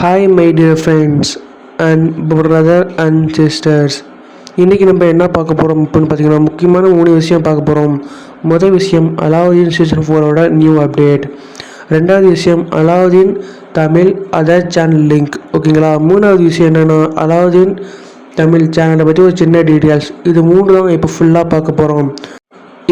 Hi my dear friends and brother and sisters. இன்றைக்கி நம்ம என்ன பார்க்க போகிறோம் அப்படின்னு பார்த்தீங்கன்னா, முக்கியமான 3 விஷயம் பார்க்க போகிறோம். முதல் விஷயம் அலாவுதீன் சீசன் 4ஓட நியூ அப்டேட். ரெண்டாவது விஷயம் Alauddin Tamil other channel link. ஓகேங்களா. மூணாவது விஷயம் என்னென்னா அலாவுதீன் தமிழ் சேனலை பற்றி ஒரு சின்ன டீட்டெயில்ஸ். இது 3 தான் இப்போ ஃபுல்லாக பார்க்க போகிறோம்.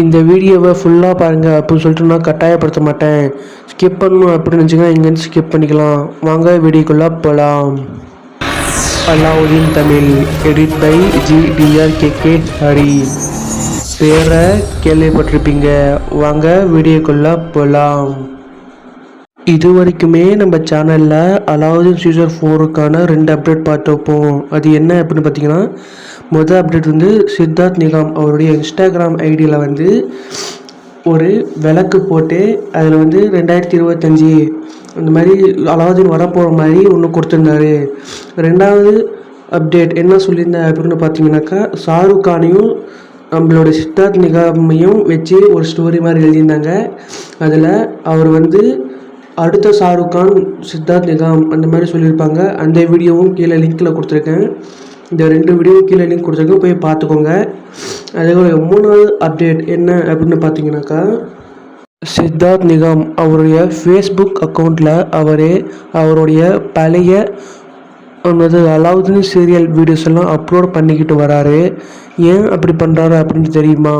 இந்த வீடியோவை ஃபுல்லாக பாருங்கள் அப்படின்னு சொல்லிட்டு நான் கட்டாயப்படுத்த மாட்டேன். ஸ்கிப் பண்ணணும் அப்படின்னு நினச்சிங்கன்னா இங்கேருந்து ஸ்கிப் பண்ணிக்கலாம். வாங்க வீடியோக்குள்ளே போகலாம். Aladdin Tamil edit by GDRKK Hari. பேரை கேள்விப்பட்டிருப்பீங்க. வாங்க வீடியோக்குள்ளே போகலாம். இது வரைக்குமே நம்ம சேனலில் அலாவுதீன் சீசன் 4க்கான 2 அப்டேட் பார்த்துப்போம். அது என்ன அப்படின்னு பார்த்தீங்கன்னா, முதல் அப்டேட் வந்து சித்தார்த் நிகாம் அவருடைய இன்ஸ்டாகிராம் ஐடியில் வந்து ஒரு விளக்கு போட்டு அதில் வந்து 2025 அந்த மாதிரி அலாவுதீன் வரப்போகிற மாதிரி ஒன்று கொடுத்துருந்தாரு. ரெண்டாவது அப்டேட் என்ன சொல்லியிருந்தேன் அப்படின்னு பார்த்தீங்கன்னாக்கா, ஷாருக் கானையும் நம்மளோட சித்தார்த் நிகாமையும் வச்சு ஒரு ஸ்டோரி மாதிரி எழுதியிருந்தாங்க. அதில் அவர் வந்து அடுத்த ஷாருக் கான் சித்தார்த் நிகாம் அந்த மாதிரி சொல்லியிருப்பாங்க. அந்த வீடியோவும் கீழே லிங்க்கில் கொடுத்துருக்கேன். இந்த 2 வீடியோவும் கீழே லிங்க் கொடுத்துருக்கேன், போய் பார்த்துக்கோங்க. அதேபோல் 3வது அப்டேட் என்ன அப்படின்னு பார்த்தீங்கன்னாக்கா, சித்தார்த் நிகாம் அவருடைய ஃபேஸ்புக் அக்கௌண்ட்டில் அவருடைய பழைய அலாவுதீன் சீரியல் வீடியோஸ் எல்லாம் அப்லோட் பண்ணிக்கிட்டு வராரு. ஏன் அப்படி பண்ணுறாரு அப்படின்னு தெரியுமா?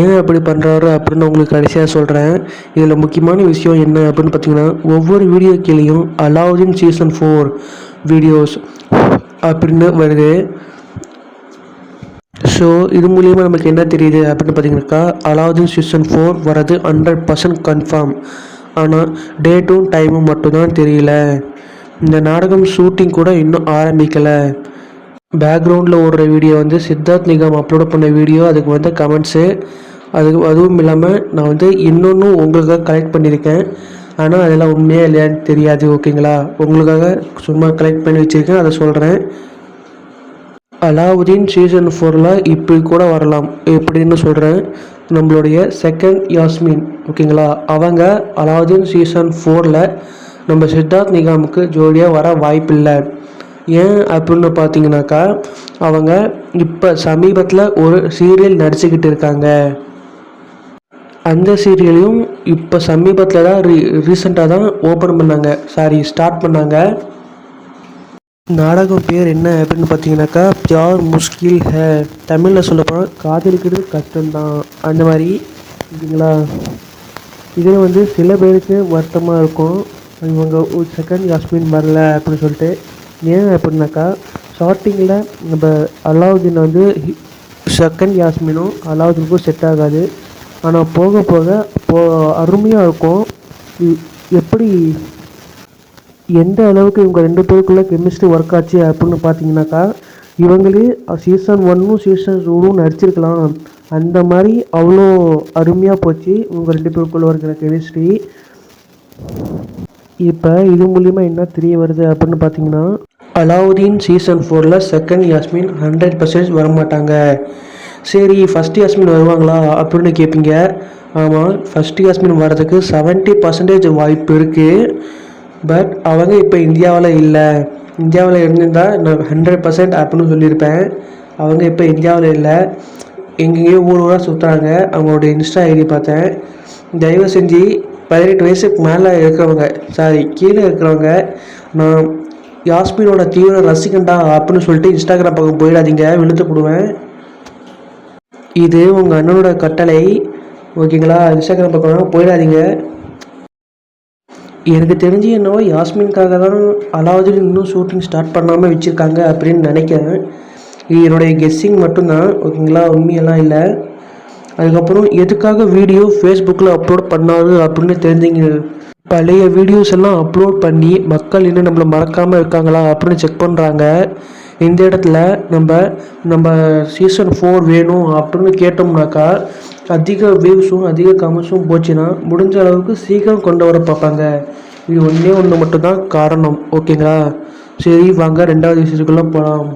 ஏன் அப்படி பண்ணுறாரு அப்படின்னு உங்களுக்கு கடைசியாக சொல்கிறேன். இதில் முக்கியமான விஷயம் என்ன அப்படின்னு பார்த்தீங்கன்னா, ஒவ்வொரு வீடியோ கீழேயும் அலாவுதீன் சீசன் 4 வீடியோஸ் அப்படின்னு வருது. ஸோ இது மூலிமா நமக்கு என்ன தெரியுது அப்படின்னு பார்த்தீங்கன்னாக்கா, அலாவுதீன் சீசன் 4 வர்றது 100% கன்ஃபார்ம். ஆனால் டேட்டும் டைமும் மட்டும்தான் தெரியல. இந்த நாடகம் ஷூட்டிங் கூட இன்னும் ஆரம்பிக்கலை. பேக்ரவுண்டில் ஓடுற வீடியோ வந்து சித்தார்த் நிகாம் அப்லோட் பண்ண வீடியோ. அதுக்கு வந்து கமெண்ட்ஸு அதுவும் இல்லாமல் நான் வந்து இன்னொன்று உங்களுக்காக கலெக்ட் பண்ணியிருக்கேன். ஆனால் அதெல்லாம் உண்மையாக இல்லையான்னு தெரியாது. ஓகேங்களா. உங்களுக்காக சும்மா கலெக்ட் பண்ணி வச்சுருக்கேன், அதை சொல்கிறேன். அலாவுதீன் சீசன் 4ல் இப்படி கூட வரலாம் எப்படின்னு சொல்கிறேன். நம்மளுடைய செகண்ட் யாஸ்மின் ஓகேங்களா, அவங்க அலாவுதீன் சீசன் 4ல் நம்ம சித்தார்த் நிகாமுக்கு ஜோடியாக வர வாய்ப்பில்லை. ஏன் அப்படின்னு பார்த்தீங்கன்னாக்கா, அவங்க இப்போ சமீபத்தில் ஒரு சீரியல் நடிச்சுக்கிட்டு இருக்காங்க. அந்த சீரியலையும் இப்போ சமீபத்தில் தான் ரீசெண்டாக தான் ஸ்டார்ட் பண்ணாங்க. நாடகம் பேர் என்ன அப்படின்னு பார்த்தீங்கன்னாக்கா, பியார் முஷ்கில் ஹே. தமிழில் சொல்லப்போனால் காதலிக்கிறது கஷ்டம்தான் அந்த மாதிரி. ஓகேங்களா. இதில் வந்து சில பேருக்கு வருத்தமாக இருக்கும், இவங்க ஒரு செகண்ட் யாஸ்மின் வரல அப்படின்னு சொல்லிட்டு. ஏன் அப்படின்னாக்கா, ஸ்டார்டிங்கில் நம்ம அலாவுதீன் வந்து செகண்ட் யாஸ்மினும் அலாவுதீனுக்கும் செட் ஆகாது. ஆனால் போக போக அருமையாக இருக்கும். எப்படி எந்த அளவுக்கு இவங்க 2 பேருக்குள்ளே கெமிஸ்ட்ரி ஒர்க் ஆச்சு அப்படின்னு பார்த்தீங்கன்னாக்கா, இவங்களே சீசன் 1ம் சீசன் 2ம் நடிச்சிருக்கலாம். அந்த மாதிரி அவ்வளோ அருமையாக போச்சு இவங்க 2 பேருக்குள்ளே இருக்கிற கெமிஸ்ட்ரி. இப்போ இது மூலிமா என்ன தெரிய வருது அப்படின்னு பார்த்தீங்கன்னா, அலாவுதீன் சீசன் 4ல் செகண்ட் யாஸ்மின் 100% வரமாட்டாங்க. சரி, ஃபஸ்ட் யாஸ்மின் வருவாங்களா அப்படின்னு கேட்பீங்க. ஆமாம், ஃபஸ்ட் யாஸ்மின் வர்றதுக்கு 70% வாய்ப்பு இருக்குது. பட் அவங்க இப்போ இந்தியாவில் இல்லை. இந்தியாவில் இருந்திருந்தால் நான் 100% அப்படின்னு சொல்லியிருப்பேன். அவங்க இப்போ இந்தியாவில் இல்லை, எங்கேயோ ஊராக சுற்றுறாங்க. அவங்களோட இன்ஸ்டா ஐடி பார்த்தேன். தயவு செஞ்சு 18 வயசுக்கு மேலே இருக்கிறவங்க, கீழே இருக்கிறவங்க, நான் யாஸ்மினோட தீவிர ரசிகண்டா அப்படின்னு சொல்லிட்டு இன்ஸ்டாகிராம் பக்கம் போயிடாதீங்க, விழுத்து போடுவேன். இது உங்கள் அண்ணனோட கட்டளை. ஓகேங்களா. இன்ஸ்டாகிராம் பக்கம் போயிடாதீங்க. எனக்கு தெரிஞ்சு என்னவோ யாஸ்மின்காக தான் அலாவுதீன் இன்னும் ஷூட்டிங் ஸ்டார்ட் பண்ணாமல் வச்சுருக்காங்க அப்படின்னு நினைக்கிறேன். இது என்னுடைய கெஸ்ஸிங் மட்டும்தான். ஓகேங்களா. உண்மையெல்லாம் இல்லை. அதுக்கப்புறம் எதுக்காக வீடியோ ஃபேஸ்புக்கில் அப்லோட் பண்ணாது அப்படின்னு தெரிஞ்சுங்க. பழைய வீடியோஸ் எல்லாம் அப்லோட் பண்ணி மக்கள் இன்னும் நம்மளை மறக்காமல் இருக்காங்களா அப்படின்னு செக் பண்ணுறாங்க. இந்த இடத்துல நம்ம சீசன் 4 வேணும் அப்படின்னு கேட்டோம்னாக்கா, அதிக வியூஸும் அதிக கமெண்ட்ஸும் போச்சுன்னா முடிஞ்ச அளவுக்கு சீக்கிரம் கொண்டு வர பார்ப்பாங்க. இது ஒன்று மட்டும்தான் காரணம். ஓகேங்களா. சரி, வாங்க 2வது விஷயத்துக்குள்ளே போகலாம்.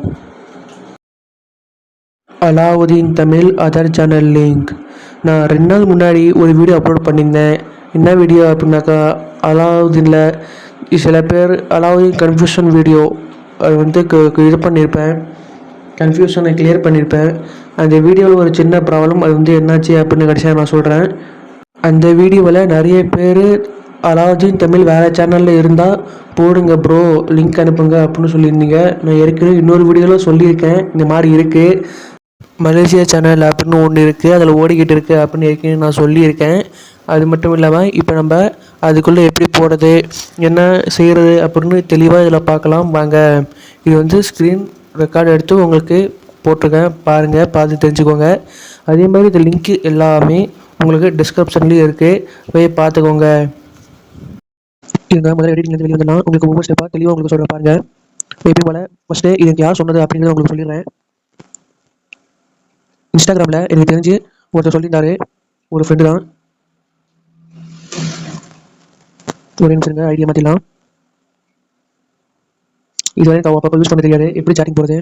Aladdin Tamil other channel link. நான் 2 நாள் முன்னாடி ஒரு வீடியோ அப்லோட் பண்ணியிருந்தேன். என்ன வீடியோ அப்படின்னாக்கா, அலாவுதீனில் சில பேர் அலாவுதீன் கன்ஃபியூஷன் வீடியோ அது வந்து இது பண்ணியிருப்பேன், கன்ஃபியூஷனை கிளியர் பண்ணியிருப்பேன். அந்த வீடியோவில் ஒரு சின்ன ப்ராப்ளம், அது வந்து என்னாச்சு அப்படின்னு கடைசியாக நான் சொல்கிறேன். அந்த வீடியோவில் நிறைய பேர் அலாவுதீன் தமிழ் வேறு சேனலில் இருந்தால் போடுங்க ப்ரோ, லிங்க் அனுப்புங்க அப்படின்னு சொல்லியிருந்தீங்க. நான் ஏற்கனவே இன்னொரு வீடியோவில் சொல்லியிருக்கேன், இந்த மாதிரி இருக்குது, மலேசியா சேனல் அப்படின்னு ஒன்று இருக்குது, அதில் ஓடிக்கிட்டு இருக்குது அப்படின்னு ஏற்கனவே நான் சொல்லியிருக்கேன். அது மட்டும் இல்லாமல் இப்போ நம்ம அதுக்குள்ளே எப்படி போடுறது, என்ன செய்கிறது அப்படின்னு தெளிவாக இதில் பார்க்கலாம் வாங்க. இது வந்து ஸ்க்ரீன் ரெக்கார்டு எடுத்து உங்களுக்கு போட்டிருக்கேன், பாருங்கள், பார்த்து தெரிஞ்சுக்கோங்க. அதே மாதிரி இந்த லிங்க்கு எல்லாமே உங்களுக்கு டிஸ்கிரிப்ஷன்லேயும் இருக்குது, போய் பார்த்துக்கோங்க. இதுங்க முதல்ல எடிட்டிங்லேருந்து வெளியே வந்தேன்னா உங்களுக்கு ஒவ்வொரு ஸ்டெப்பாக தெளிவாக உங்களுக்கு சொல்கிறேன் பாருங்கள். எப்படி போல் ஃபஸ்ட்டு இதுக்கு யார் சொன்னது அப்படிங்கிறத உங்களுக்கு சொல்லிடுறேன். இன்ஸ்டாகிராமில் எனக்கு தெரிஞ்சு ஒருத்தர் சொல்லியிருந்தாரு, ஒரு ஃப்ரெண்டு தான். ஒரு நிமிஷம் ஐடியா மாற்றிடலாம். இது வரைக்கும் அப்பப்போ யூஸ் பண்ண தெரியாது, எப்படி சாட்டிங் போகிறது.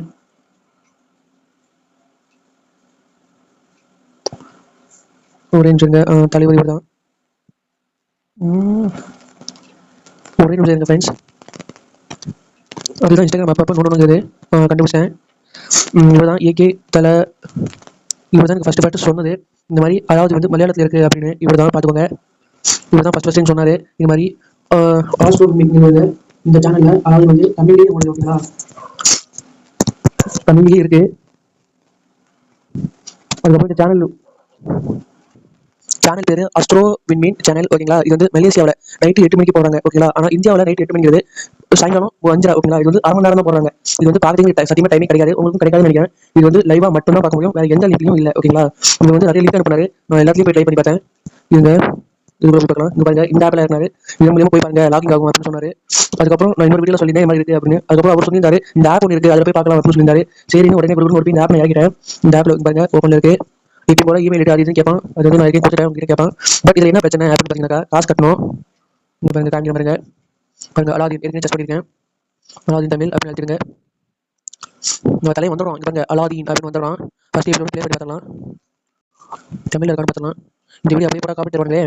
ஒரே நிமிஷம் தலைவர் இவர் தான். ஒரே நிமிஷம் இருங்க ஃப்ரெண்ட்ஸ். அதுதான் இன்ஸ்டாகிராம் அப்பப்போ நோண்டுங்கிறது கண்டுபிடிச்சேன். இவர் தான் ஏகே தலை, இவர் தான் எனக்கு ஃபஸ்ட்டு சொன்னது இந்த மாதிரி, அதாவது வந்து மலையாளத்தில் இருக்குது அப்படின்னு. இவர் தான் பார்த்துக்கோங்க, இவர் தான் ஃபஸ்ட்டு சொன்னார் இது மாதிரி. இந்த சேனலில் அதாவது வந்து தமிழ்லேயே ஓடுது, ஓகேங்களா, தமிழ்லேயே இருக்குது. அதுக்கப்புறம் இந்த சேனல் பேர் அஸ்ட்ரோ விண்மீன் சேனல், ஓகேங்களா. இது வந்து மலேசியாவில் நைட்டு 8 மணிக்கு போடுறாங்க, ஓகேங்களா. ஆனால் இந்தியாவில் நைட்டு 8 மணிங்கிறது சாயங்காலம் 5, ஓகேங்களா. இது வந்து 1/2 மணி நேரம் தான் போடுறாங்க. இது வந்து பார்க்குறதுக்கு சத்தியமாக டைமே கிடைக்காது, உங்களுக்கும் கிடைக்காதுன்னு நினைக்கிறேன். இது வந்து லைவாக மட்டும் தான் பார்க்க முடியும், வேறு எந்த லிங்க்லையும் இல்லை, ஓகேங்களா. இது வந்து நிறைய லிங்க் அனுப்புனாரு, நான் எல்லாத்தையும் போய் ட்ரை பண்ணி பார்த்தேன். இது பார்க்கலாம், இங்கே பாருங்க, இந்த ஆப்பில் இருந்தாரு, இது மூலியமாக போய் பாருங்க, லாகிங் ஆகும் அப்படின்னு சொன்னார். அதுக்கப்புறம் நான் இன்னொரு வீடியோ சொல்லியிருந்தேன், மாதிரி இருக்குது அப்படின்னு. அதுக்கப்புறம் அவர் சொல்லியிருந்தாரு இந்த ஆப் ஒன்று இருக்குது, அதில் போய் பார்க்கலாம் அப்படின்னு சொல்லியிருந்தாரு. சரின்னு உடனே ஒரு இந்த ஆப் நான் இறக்கிட்டேன். இந்த ஆப்பில் பாருங்க ஓப்பனில் இருக்குது. இப்படி போல இமெயில் ஐடி அது இதுன்னு கேட்பான், அது வந்து நான் இருக்கேன் கொடுத்துட்டேன், உங்ககிட்ட கேட்பான். பட் இதில் என்ன பிரச்சனை அப்படின்னு பார்த்தீங்கன்னாக்கா, காசு கட்டணும். இங்கே பாருங்க காமிக்கிற பாருங்க, பாருங்க அலாவுதீன் ஏற்கனவே டெஸ்ட் பண்ணியிருக்கேன், அலாவுதீன் தமிழ் அப்படின்னு எழுதிருங்க. நம்ம தலையை வந்துடும், இங்கே பாருங்க அலாவுதீன் அப்படின்னு வந்துடும். ஃபஸ்ட் எபிசோட் ப்ளே பண்ணி பார்த்துலாம், தமிழில் இருக்கான்னு பார்த்துலாம். இந்த வீடியோ அப்படியே கூட காப்பி தருவாங்க.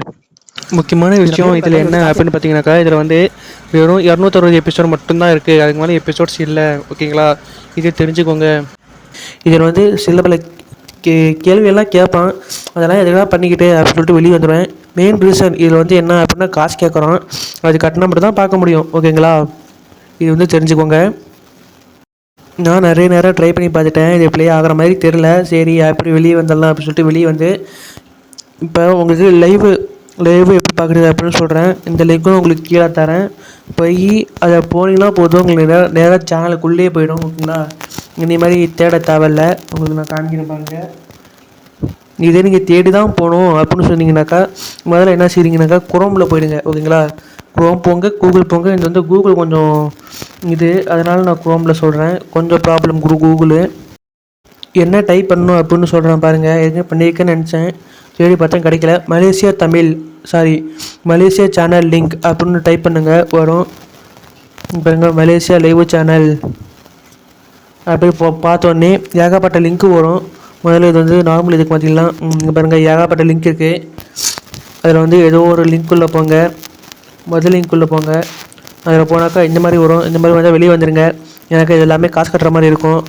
முக்கியமான விஷயம் இதில் என்ன அப்படின்னு பார்த்தீங்கன்னாக்கா, இதில் வந்து வெறும் 260 எபிசோட் மட்டும்தான் இருக்குது, அதுக்கு மேலே எபிசோட்ஸ் இல்லை, ஓகேங்களா. இது தெரிஞ்சுக்கோங்க. இதில் வந்து சில பல கேள்வியெல்லாம் கேட்பான், அதெல்லாம் எதுக்காக பண்ணிக்கிட்டு அப்படின்னு சொல்லிட்டு வெளியே வந்துடுவேன். மெயின் ரீசன் இதில் வந்து என்ன அப்படின்னா, காசு கேட்குறோம், அது கட்டினா மட்டும் தான் பார்க்க முடியும், ஓகேங்களா. இது வந்து தெரிஞ்சுக்கோங்க. நான் நிறைய நேரம் ட்ரை பண்ணி பார்த்துட்டேன், இது ப்ளே ஆகிற மாதிரி தெரில. சரி எப்படி வெளியே வந்துடலாம் அப்படின்னு சொல்லிட்டு வெளியே வந்து இப்போ உங்களுக்கு லைவு எப்படி பார்க்குறது அப்படின்னு சொல்கிறேன். இந்த லிங்க்கும் உங்களுக்கு கீழே தரேன், போய் அதை போனீங்கன்னா போதும், உங்களுக்கு நேராக சேனலுக்குள்ளேயே போயிடும், ஓகேங்களா. இந்த மாதிரி தேட தேவையில்ல, உங்களுக்கு நான் காமிக்கிறேன் பாருங்க. இதே நீங்கள் தேடி தான் போகணும் அப்படின்னு சொன்னீங்கன்னாக்கா, முதல்ல என்ன செய்றீங்கன்னாக்கா, குரோமில் போயிடுங்க, ஓகேங்களா. குரோம் போங்க, கூகுள் போங்க. இது வந்து கூகுள் கொஞ்சம் இது, அதனால் நான் குரோமில் சொல்கிறேன், கொஞ்சம் ப்ராப்ளம் கூகுளு. என்ன டைப் பண்ணணும் அப்படின்னு சொல்கிறேன் பாருங்கள். ஏற்கனவே பண்ணியிருக்கேன்னு நினச்சேன், தேடி பார்த்தா கிடைக்கல. மலேசியா சேனல் லிங்க் அப்படின்னு டைப் பண்ணுங்கள், வரும் பாருங்கள். மலேசியா லைவ் சேனல் அப்படி பார்த்தோன்னே ஏகப்பட்ட லிங்க்கு வரும். முதல்ல இது வந்து நார்மல் இதுக்கு பார்த்தீங்கன்னா இங்கே பாருங்கள், ஏகப்பட்ட லிங்க் இருக்குது. அதில் வந்து ஏதோ ஒரு லிங்க்குள்ளே போங்க, முதல் லிங்க்குள்ளே போங்க. அதில் போனாக்கா இந்த மாதிரி வரும். இந்த மாதிரி வந்தால் வெளியே வந்துடுங்க, எனக்கு இது எல்லாமே காசு கட்டுற மாதிரி இருக்கும்.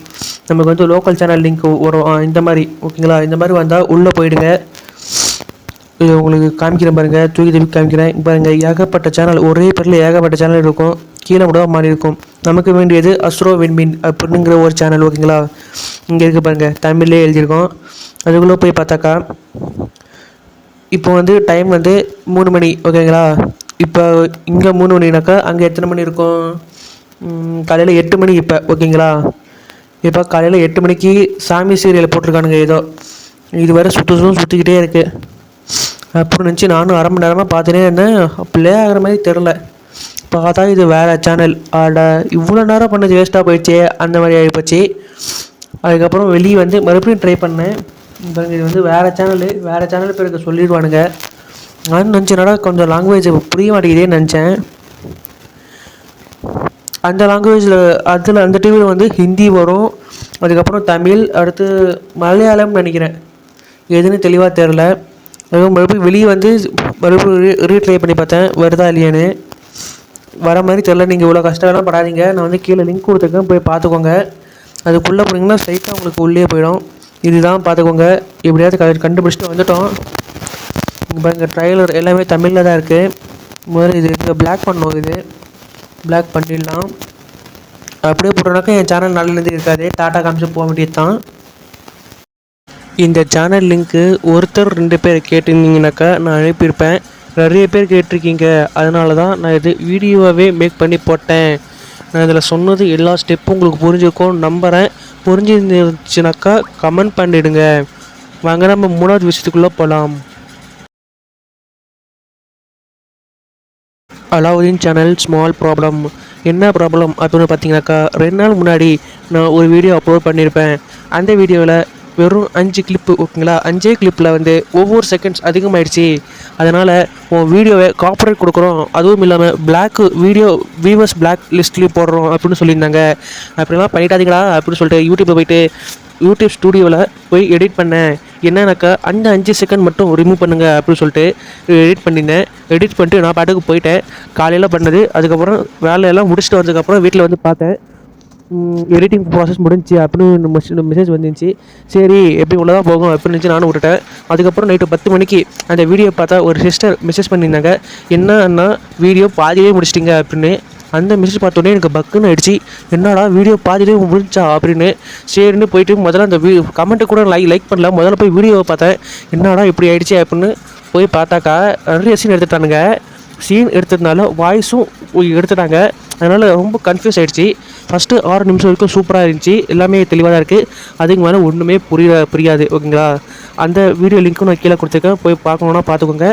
நமக்கு வந்து லோக்கல் சேனல் லிங்க் வரும், இந்த மாதிரி, ஓகேங்களா. இந்த மாதிரி வந்தால் உள்ளே போயிடுங்க. இது உங்களுக்கு காமிக்கிறேன் பாருங்கள், தூக்கி தூக்கி காமிக்கிறேன் பாருங்கள். ஏகப்பட்ட சேனல், ஒரே பேரில் ஏகப்பட்ட சேனல் இருக்கும், கீழே கூட மாறி இருக்கும். நமக்கு வேண்டியது அஸ்ட்ரோ விண்மீன் அப்படிங்கிற ஒரு சேனல், ஓகேங்களா. இங்கே இருக்குது பாருங்கள், தமிழ்லேயே எழுதியிருக்கோம். அதுக்குள்ளே போய் பார்த்தாக்கா இப்போ வந்து டைம் வந்து 3 மணி, ஓகேங்களா. இப்போ இங்கே 3 மணினாக்கா அங்கே எத்தனை மணி இருக்கும், காலையில் 8 மணி இப்போ, ஓகேங்களா. இப்போ காலையில் 8 மணிக்கு சாமி சீரியல் போட்டிருக்கானுங்க ஏதோ, இது வரை சுற்றிக்கிட்டே இருக்குது. அப்புறம் நினச்சி நானும் 1/2 மணி நேரமாக பார்த்துனே இருந்தேன், ப்ளே ஆகிற மாதிரி தெரில. பார்த்தா இது வேறு சேனல். இவ்வளோ நேரம் பண்ணது வேஸ்ட்டாக போயிடுச்சு, அந்த மாதிரி ஆகிப்போச்சு. அதுக்கப்புறம் வெளியே வந்து மறுபடியும் ட்ரை பண்ணேன். இது வந்து வேறு சேனல் பேருக்கு சொல்லிடுவானுங்க. நான் நினச்சேனடா கொஞ்சம் லாங்குவேஜ் புரிய மாட்டேங்குதேன்னு நினச்சேன். அந்த லாங்குவேஜில் அந்த டிவியில் வந்து ஹிந்தி வரும், அதுக்கப்புறம் தமிழ், அடுத்து மலையாளம்னு நினைக்கிறேன், எதுன்னு தெளிவாக தெரில. அதுவும் மறுபடியும் வெளியே வந்து மறுபடியும் ரீட்ரை பண்ணி பார்த்தேன், வருதா இல்லையான்னு. வர மாதிரி தெரியல. நீங்கள் இவ்வளோ கஷ்டம்லாம் படாதீங்க. நான் வந்து கீழே லிங்க் கொடுத்துருக்கேன், போய் பார்த்துக்கோங்க. அதுக்குள்ளே போனீங்கன்னா ஸ்ட்ரைட்டாக உங்களுக்கு உள்ளே போயிடும். இதுதான் பார்த்துக்கோங்க. எப்படியாவது கண்டுபிடிச்சிட்டு வந்துட்டோம். இங்கே பாருங்கள், ட்ரைலர் எல்லாமே தமிழில் தான் இருக்குது. முதல்ல இது பிளாக் பண்ணணும். இது பிளாக் பண்ணிடலாம். அப்படியே போட்டோன்னாக்கா என் சேனல் நல்லது இருக்காது, டாட்டா காமிச்சு போக வேண்டியது தான். இந்த சேனல் லிங்க்கு ஒருத்தர் 2 பேர் கேட்டிருந்தீங்கனாக்கா நான் அனுப்பியிருப்பேன். நிறைய பேர் கேட்டிருக்கீங்க, அதனால தான் நான் இது வீடியோவாகவே மேக் பண்ணி போட்டேன். நான் இதில் சொன்னது எல்லா ஸ்டெப்பும் உங்களுக்கு புரிஞ்சிருக்கும்னு நம்புகிறேன். புரிஞ்சிருந்துச்சுனாக்கா கமெண்ட் பண்ணிவிடுங்க. வாங்க நம்ம 3வது விஷயத்துக்குள்ளே போகலாம். Alauddin channel small problem. என்ன ப்ராப்ளம் அப்படின்னு பார்த்தீங்கன்னாக்கா, 2 நாள் முன்னாடி நான் ஒரு வீடியோ அப்லோட் பண்ணியிருப்பேன். அந்த வீடியோவில் வெறும் 5 கிளிப்பு, ஓகேங்களா, 5 கிளிப்பில் வந்து ஒவ்வொரு செகண்ட்ஸ் அதிகமாகிடுச்சு. அதனால் உன் வீடியோவை காப்பரேட் கொடுக்குறோம், அதுவும் இல்லாமல் பிளாக் வீடியோ வியூவர்ஸ் பிளாக் லிஸ்ட்லேயும் போடுறோம் அப்படின்னு சொல்லியிருந்தாங்க. அப்படிலாம் பண்ணிட்டாதீங்களா அப்படின்னு சொல்லிட்டு யூடியூப்பில் போயிட்டு யூடியூப் ஸ்டூடியோவில் போய் எடிட் பண்ணேன். என்னன்னாக்கா அந்த 5 செகண்ட் மட்டும் ரிமூவ் பண்ணுங்கள் அப்படின்னு சொல்லிட்டு எடிட் பண்ணியிருந்தேன். எடிட் பண்ணிட்டு நான் பாட்டுக்கு போயிட்டேன். காலையில் பண்ணது. அதுக்கப்புறம் வேலையெல்லாம் முடிச்சுட்டு வந்ததுக்கப்புறம் வீட்டில் வந்து பார்த்தேன். எடிட்டிங் ப்ராசஸ் முடிஞ்சு அப்படின்னு மெசேஜ் வந்துருந்துச்சு. சரி, எப்படி உள்ளதான் போகும் அப்படின்னு நினச்சி நானும் விட்டுட்டேன். அதுக்கப்புறம் நைட்டு 10 மணிக்கு அந்த வீடியோ பார்த்தா ஒரு சிஸ்டர் மெசேஜ் பண்ணியிருந்தாங்க. என்னன்னா வீடியோ பாதியிலே முடிச்சிட்டிங்க அப்படின்னு. அந்த மெசேஜ் பார்த்தோன்னே எனக்கு பக்குன்னு ஆயிடுச்சு. என்னடா வீடியோ பாதியிலே முடிஞ்சா அப்படின்னு. சரின்னு போயிட்டு முதல்ல அந்த கமெண்ட்டை கூட லைக் பண்ணல, முதல்ல போய் வீடியோவை பார்த்தேன். என்னடா இப்படி ஆயிடுச்சு அப்படின்னு போய் பார்த்தாக்கா நிறைய சீன் எடுத்துட்டானுங்க. சீன் எடுத்ததுனால வாய்ஸும் எடுத்துட்டாங்க. அதனால் ரொம்ப கன்ஃபியூஸ் ஆகிடுச்சு. ஃபஸ்ட்டு 6 நிமிஷம் வரைக்கும் சூப்பராக இருந்துச்சு, எல்லாமே தெளிவாக தான் இருக்குது. அதுக்கு மேலே ஒன்றுமே புரியாது, ஓகேங்களா. அந்த வீடியோ லிங்க்கும் நான் கீழே கொடுத்துருக்கேன், போய் பார்க்கணுன்னா பார்த்துக்கோங்க.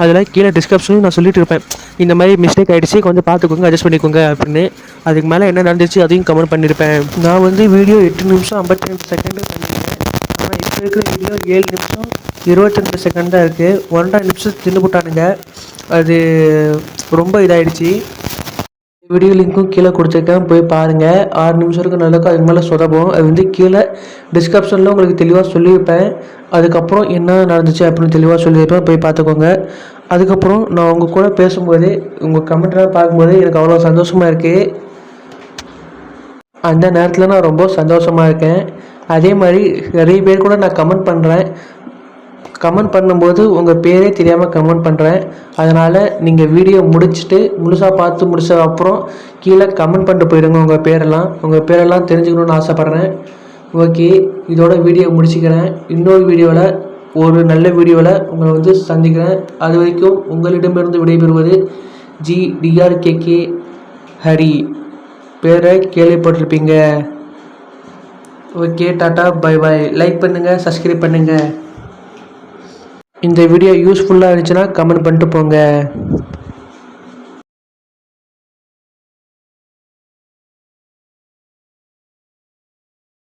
அதில் கீழே டிஸ்கிரிப்ஷனும் நான் சொல்லிட்டு இருப்பேன், இந்த மாதிரி மிஸ்டேக் ஆகிடுச்சு, கொஞ்சம் பார்த்துக்கோங்க, அட்ஜஸ்ட் பண்ணிக்கோங்க அப்படின்னு. அதுக்கு மேலே என்ன நடந்துச்சு அதையும் கமெண்ட் பண்ணியிருப்பேன். நான் வந்து வீடியோ 8 நிமிஷம் 52 செகண்டு பண்ணியிருக்கேன். ஆனால் இப்போ இருக்கிற வீடியோ 7 நிமிஷம் 22 செகண்ட் தான் இருக்குது. 1.5 நிமிஷம் தின்னு போட்டானுங்க. அது ரொம்ப இதாகிடுச்சு. வீடியோ லிங்க்கும் கீழே கொடுத்துருக்கேன், போய் பாருங்கள். 6 நிமிஷம் இருக்கும் நல்லக்கும், அதுக்கு மேலே சொதப்போம். அது வந்து கீழே டிஸ்கிரிப்ஷனில் உங்களுக்கு தெளிவாக சொல்லியிருப்பேன். அதுக்கப்புறம் என்ன நடந்துச்சு அப்படின்னு தெளிவாக சொல்லியிருப்பேன், போய் பார்த்துக்கோங்க. அதுக்கப்புறம் நான் உங்கள் கூட பேசும்போது உங்கள் கமெண்ட்லாம் பார்க்கும்போது எனக்கு அவ்வளோ சந்தோஷமாக இருக்குது. அந்த நேரத்தில் நான் ரொம்ப சந்தோஷமாக இருக்கேன். அதே மாதிரி நிறைய பேர் கூட நான் கமெண்ட் பண்ணுறேன். கமெண்ட் பண்ணும்போது உங்கள் பேரே தெரியாமல் கமெண்ட் பண்ணுறேன். அதனால் நீங்கள் வீடியோ முடிச்சுட்டு முழுசாக பார்த்து முடிச்ச அப்புறம் கீழே கமெண்ட் பண்ணிட்டு போயிடுங்க உங்கள் பேரெல்லாம் தெரிஞ்சுக்கணுன்னு ஆசைப்பட்றேன். ஓகே, இதோட வீடியோ முடிச்சுக்கிறேன். இன்னொரு வீடியோவில் ஒரு நல்ல வீடியோவில் உங்களை வந்து சந்திக்கிறேன். அது வரைக்கும் உங்களிடமிருந்து விடைபெறுவது GDRKK ஹரி. பேரை கேள்விப்பட்டிருப்பீங்க. Okay, tata, bye bye. Like பண்ணுங்கள், சப்ஸ்கிரைப் பண்ணுங்கள். இந்த வீடியோ யூஸ்ஃபுல்லாக இருந்துச்சுன்னா கமெண்ட் பண்ணிட்டு போங்க.